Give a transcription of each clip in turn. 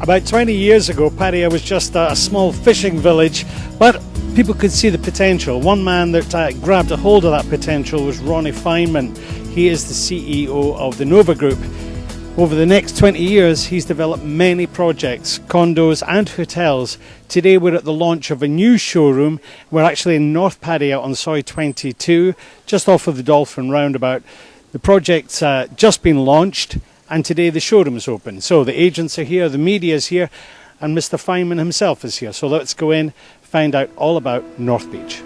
About 20 years ago, Pattaya was just a small fishing village, but people could see the potential. One man that grabbed a hold of that potential was Ronnie Feynman. He is the CEO of the Nova Group. Over the next 20 years, he's developed many projects, condos and hotels. Today we're at the launch of a new showroom. We're actually in North Pattaya on Soi 22, just off of the Dolphin Roundabout. The project's just been launched, and today the showroom is open. So the agents are here, the media is here, and Mr. Feynman himself is here. So let's go in, find out all about North Beach.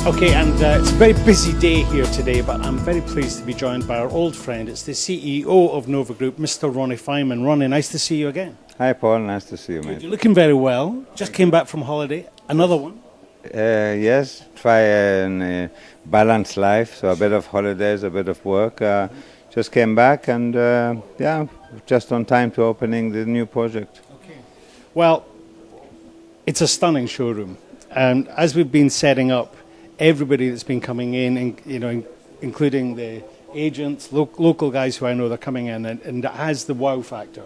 Okay, and it's a very busy day here today, but I'm very pleased to be joined by our old friend. It's the CEO of Nova Group, Mr. Ronnie Feynman. Ronnie, nice to see you again. Hi, Paul. Nice to see you, mate. You're looking very well. Just came back from holiday. Another one? Yes, try a balanced life. So a bit of holidays, a bit of work. Just came back and, yeah, just on time to opening the new project. Okay. Well, it's a stunning showroom. And as we've been setting up, everybody that's been coming in, and, including the agents, local guys who I know, they're coming in, and it has the wow factor.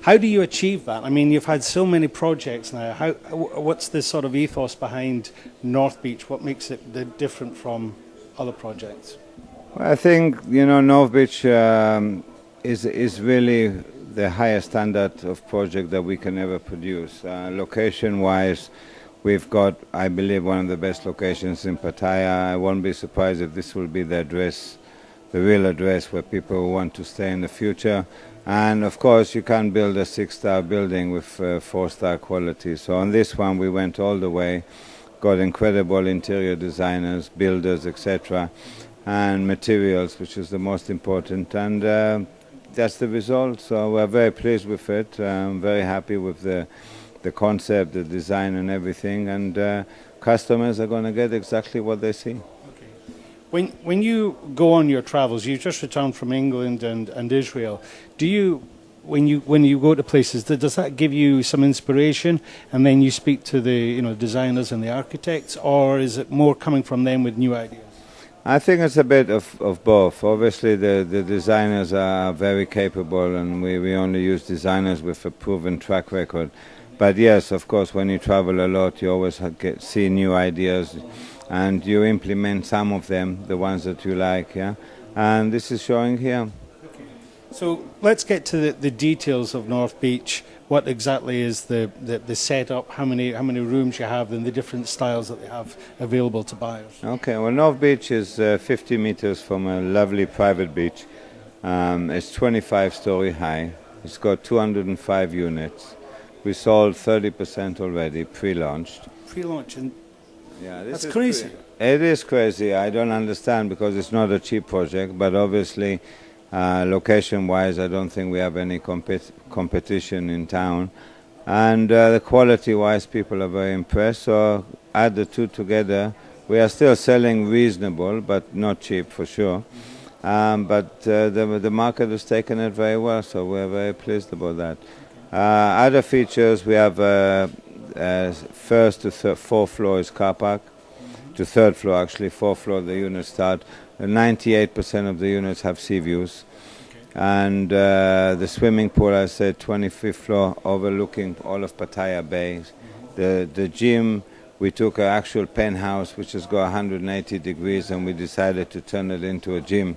How do you achieve that? I mean, you've had so many projects now. What's the sort of ethos behind North Beach? What makes it different from other projects? Well, I think, North Beach is really the highest standard of project that we can ever produce. Location-wise, we've got, I believe, one of the best locations in Pattaya. I won't be surprised if this will be the address, the real address where people want to stay in the future. And of course, you can't build a 6-star building with 4-star quality. So on this one, we went all the way, got incredible interior designers, builders, etc., and materials, which is the most important. And that's the result. So we're very pleased with it. I'm very happy with the concept, the design and everything, and customers are going to get exactly what they see. Okay. When you go on your travels, you just returned from England and Israel, when you go to places, does that give you some inspiration and then you speak to the designers and the architects, or is it more coming from them with new ideas? I think it's a bit of both. Obviously the designers are very capable, and we only use designers with a proven track record. But yes, of course, when you travel a lot, you always see new ideas, and you implement some of them, the ones that you like, yeah. And this is showing here. Okay. So let's get to the details of North Beach. What exactly is the setup? How many rooms you have, and the different styles that they have available to buyers? Okay. Well, North Beach is 50 meters from a lovely private beach. It's 25-story high. It's got 205 units. We sold 30% already, pre-launched. Pre-launch, and yeah, that's crazy. It is crazy. I don't understand, because it's not a cheap project, but obviously, location-wise, I don't think we have any competition in town. And the quality-wise, people are very impressed. So add the two together. We are still selling reasonable, but not cheap for sure. But the market has taken it very well, so we're very pleased about that. Other features, we have first to fourth floor is car park. To third floor, actually, fourth floor, the units start. 98% of the units have sea views. Okay. And the swimming pool, I said, 25th floor, overlooking all of Pattaya Bay. The gym, we took an actual penthouse, which has got 180 degrees, and we decided to turn it into a gym.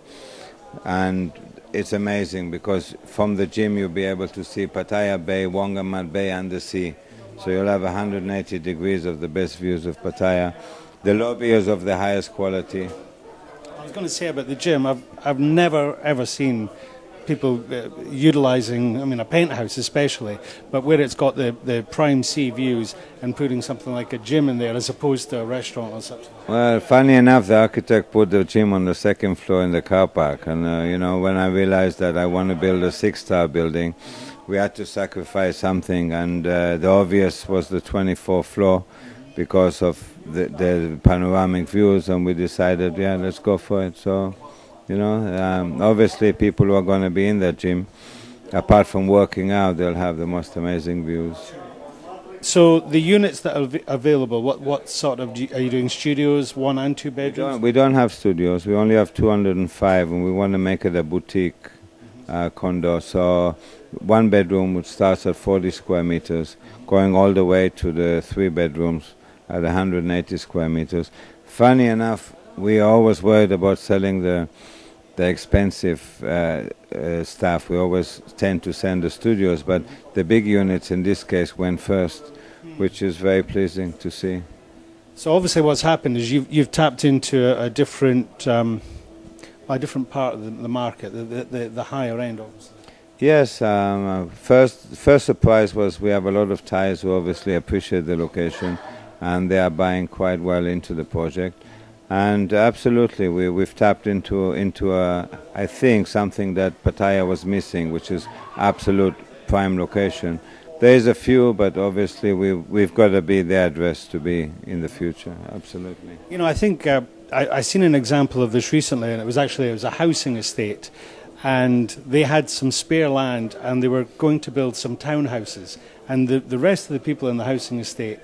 And it's amazing, because from the gym you'll be able to see Pattaya Bay, Wongamat Bay and the sea. So you'll have 180 degrees of the best views of Pattaya. The lobby is of the highest quality. I was going to say about the gym, I've never ever seen people utilising, I mean, a penthouse especially, but where it's got the prime sea views and putting something like a gym in there as opposed to a restaurant or something. Well, funny enough, the architect put the gym on the second floor in the car park. And, when I realized that I want to build a 6-star building, we had to sacrifice something. And the obvious was the 24th floor because of the panoramic views. And we decided, yeah, let's go for it. So, obviously people who are going to be in that gym, apart from working out, they'll have the most amazing views. So the units that are available, what sort of, are you doing studios, 1 and 2 bedrooms? We don't have studios. We only have 205, and we want to make it a boutique condo. So 1 bedroom which starts at 40 square meters, going all the way to the 3 bedrooms at 180 square meters. Funny enough, we are always worried about selling the expensive stuff. We always tend to send the studios, but the big units in this case went first, which is very pleasing to see. So obviously what's happened is you've tapped into a different part of the market, the higher end, obviously. Yes, first surprise was we have a lot of Thais who obviously appreciate the location, and they are buying quite well into the project. And absolutely, we've tapped into I think, something that Pattaya was missing, which is absolute prime location. There is a few, but obviously we've got to be the address to be in the future. Absolutely. I think I seen an example of this recently, and it was a housing estate, and they had some spare land, and they were going to build some townhouses, and the rest of the people in the housing estate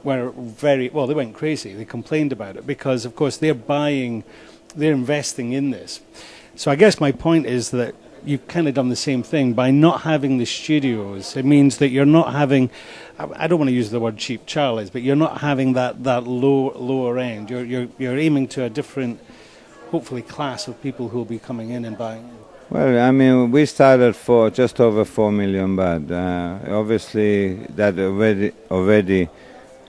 were they went crazy. They complained about it because, of course, they're investing in this. So I guess my point is that you've kind of done the same thing by not having the studios. It means that you're not having, I don't want to use the word cheap Charlies, but you're not having that lower end. You're aiming to a different, hopefully, class of people who will be coming in and buying. Well, I mean, we started for just over 4 million baht. Obviously, that already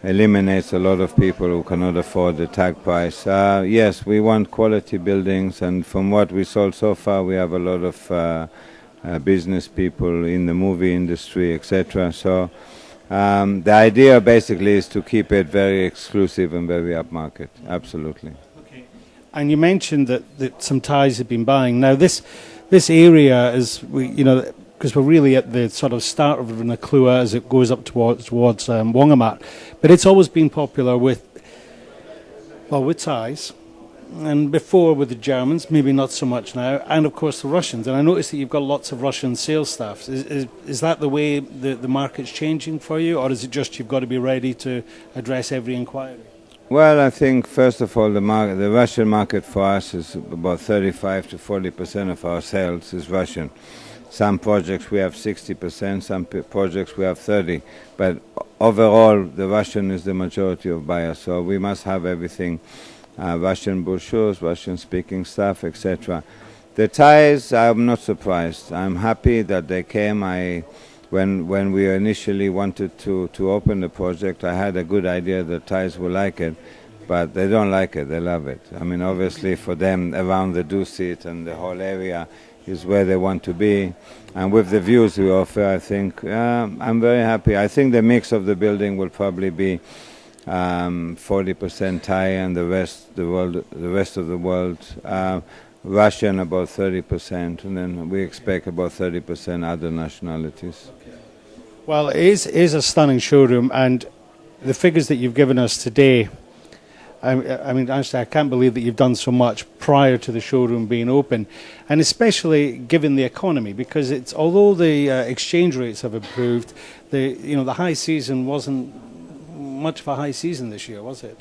eliminates a lot of people who cannot afford the tag price. Yes, we want quality buildings, and from what we sold so far, we have a lot of business people in the movie industry, etc. So the idea basically is to keep it very exclusive and very upmarket. Absolutely. Okay. And you mentioned that some Thais have been buying. Now this area is, because we're really at the sort of start of Naklua as it goes up towards Wongamat. But it's always been popular with Thais, and before with the Germans, maybe not so much now, and of course the Russians. And I noticed that you've got lots of Russian sales staff. Is that the way the market's changing for you, or is it just you've got to be ready to address every inquiry? Well, I think first of all the Russian market for us is about 35 to 40% of our sales is Russian. Some projects we have 60%, some projects we have 30%, but overall the Russian is the majority of buyers, so we must have everything, Russian brochures, Russian-speaking staff, etc. The Thais, I'm not surprised. I'm happy that they came. When we initially wanted to open the project, I had a good idea that Thais will like it, but they don't like it, they love it. I mean, obviously for them, around the Dusit and the whole area, is where they want to be, and with the views we offer, I think I'm very happy. I think the mix of the building will probably be 40% Thai and the rest of the world Russian, about 30%, and then we expect about 30% other nationalities. Okay. Well, it is a stunning showroom, and the figures that you've given us today, I mean, honestly, I can't believe that you've done so much prior to the showroom being open, and especially given the economy, because although the exchange rates have improved, the high season wasn't much of a high season this year, was it?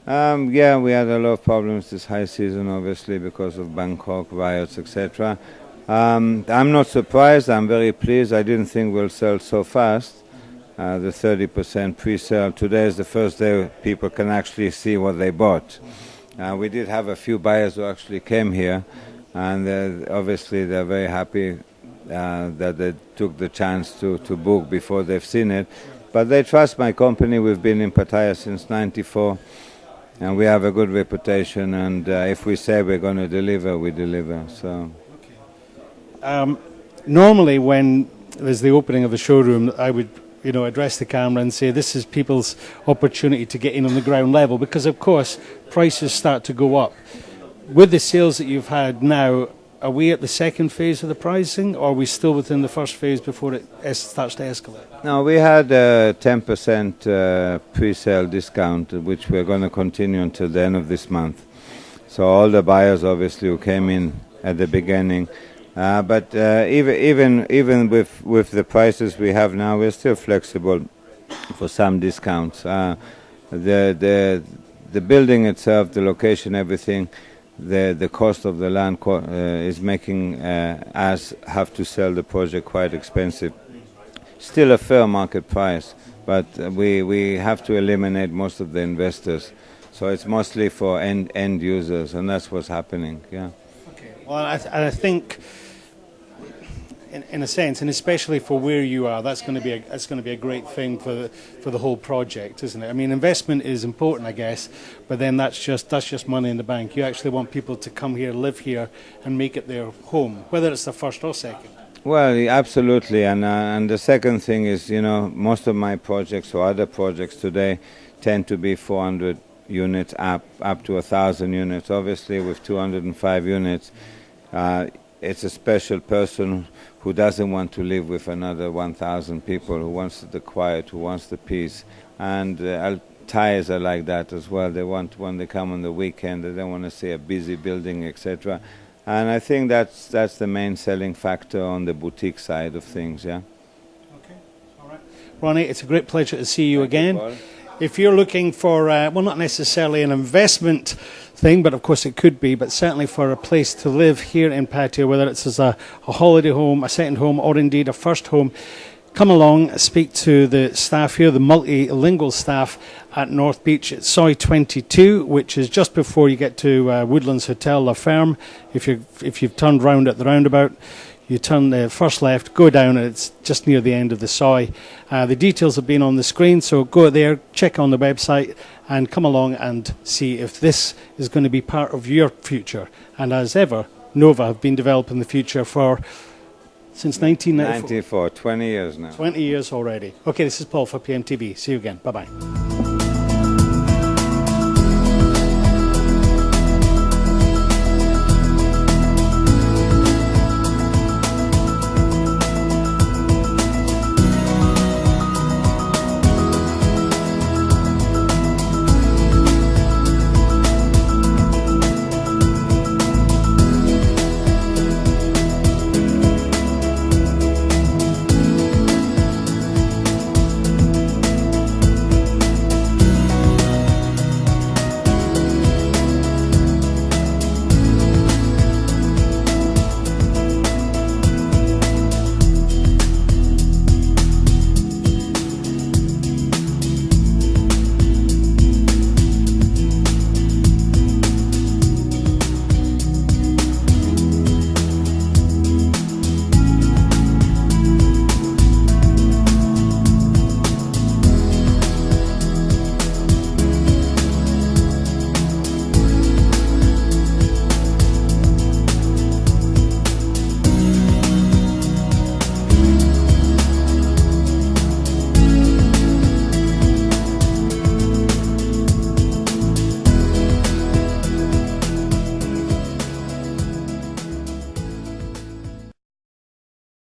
Yeah, we had a lot of problems this high season, obviously, because of Bangkok riots, etc. I'm not surprised. I'm very pleased. I didn't think we'll sell so fast. The 30% pre-sale. Today is the first day people can actually see what they bought. We did have a few buyers who actually came here, and obviously they're very happy that they took the chance to book before they've seen it. But they trust my company. We've been in Pattaya since '94, and we have a good reputation. And if we say we're going to deliver, we deliver. So. Normally, when there's the opening of a showroom, I would, address the camera and say this is people's opportunity to get in on the ground level, because of course prices start to go up. With the sales that you've had now, are we at the second phase of the pricing, or are we still within the first phase before it starts to escalate? No, we had a 10% pre-sale discount, which we're going to continue until the end of this month. So all the buyers, obviously, who came in at the beginning, but even with the prices we have now, we're still flexible for some discounts. The building itself, the location, everything, the cost of the land is making us have to sell the project quite expensive. Still a fair market price, but we have to eliminate most of the investors. So it's mostly for end users, and that's what's happening. Yeah. Okay. Well, I think, in a sense, and especially for where you are, that's going to be a great thing for the whole project, isn't it? I mean, investment is important, I guess, but then that's just money in the bank. You actually want people to come here, live here, and make it their home, whether it's the first or second. Well, absolutely, and the second thing is, most of my projects or other projects today tend to be 400 units up to 1,000 units. Obviously, with 205 units, it's a special person who doesn't want to live with another 1,000 people, who wants the quiet, who wants the peace. And Thais are like that as well. They want, when they come on the weekend, they don't want to see a busy building, etc. And I think that's the main selling factor on the boutique side of things, yeah. Okay, all right. Ronnie, it's a great pleasure to see you again. Thank you, Paul. If you're looking for, not necessarily an investment thing, but of course it could be, but certainly for a place to live here in Pattaya, whether it's as a holiday home, a second home, or indeed a first home, come along, speak to the staff here, the multilingual staff at North Beach. It's Soi 22, which is just before you get to Woodlands Hotel La Ferme. If you've turned round at the roundabout, you turn the first left, go down, and it's just near the end of the Soi. The details have been on the screen, so go there, check on the website, and come along and see if this is going to be part of your future. And as ever, Nova have been developing the future since 1994. 20 years now. 20 years already. Okay, this is Paul for PMTV. See you again. Bye-bye.